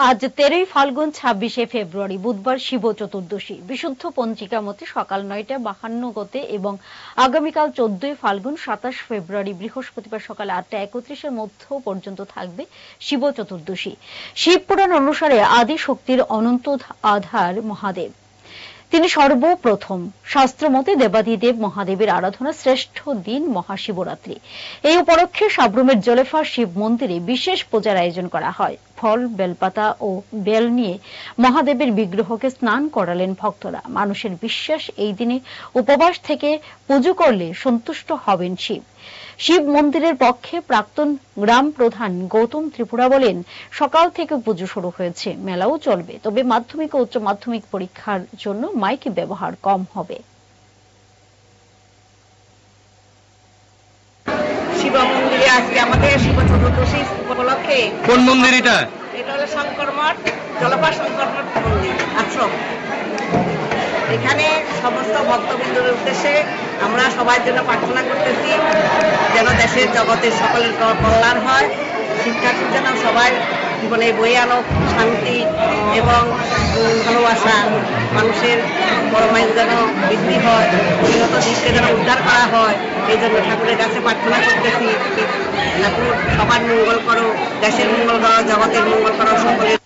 আজ 13ই ফাল্গুন 26শে ফেব্রুয়ারি বুধবার শিব চতুর্দশী। বিশুদ্ধ পঞ্জিকা মতে সকাল 9টা 52 গতে এবং আগামীকাল 14ই ফাল্গুন 27 ফেব্রুয়ারি বৃহস্পতিবার সকাল 8টা 31 মধ্য পর্যন্ত থাকবে শিব চতুর্দশী। শিব পুরাণ অনুসারে আদি শক্তির অনন্ত আধার মহাদেব, তিনি সর্বপ্রথম। শাস্ত্র মতে দেবাদিদেব মহাদেবের আরাধনা শ্রেষ্ঠ দিন মহাশিবরাত্রি। এই উপলক্ষে সাব্রুমের জলেফা শিব মন্দিরে বিশেষ পূজার আয়োজন করা হয়। ফল, বেলপাতা ও বেল নিয়ে মহাদেবের বিগ্রহকে স্নান করালেন ভক্তরা। মানুষের বিশ্বাস, এই দিনে উপবাস থেকে পুজো করলে সন্তুষ্ট হবেন শিব। শিব মন্দিরের পক্ষে প্রাক্তন গ্রাম প্রধান গৌতম ত্রিপুরা বলেন, সকাল থেকে পুজো শুরু হয়েছে, মেলাও চলবে, তবে মাধ্যমিক ও উচ্চ মাধ্যমিক পরীক্ষার জন্য মাইক ব্যবহার কম হবে। শিব মন্দিরে আজকে আমাদের শিব চতুর্দশী উপলক্ষে। কোন মন্দির এটা? এটা হলো শঙ্কর মঠ, জলপা শঙ্কর মঠ মন্দির আশ্রম। এখানে সমস্ত ভক্তবৃন্দের উদ্দেশ্যে আমরা সবার জন্য প্রার্থনা করতেছি, যেন দেশের জগতের সকলের কল্যাণ হয়, শিক্ষার্থীর যেন সবাই জীবনে বয়ে আনুক শান্তি এবং ভালোবাসা, মানুষের পরমায়ু যেন বৃদ্ধি হয়, উন্নত দিককে যেন উদ্ধার করা হয়। এই জন্য ঠাকুরের কাছে প্রার্থনা করতেছি, ঠাকুর সবার মঙ্গল করো, দেশের মঙ্গল করো, জগতের মঙ্গল করো, সকলের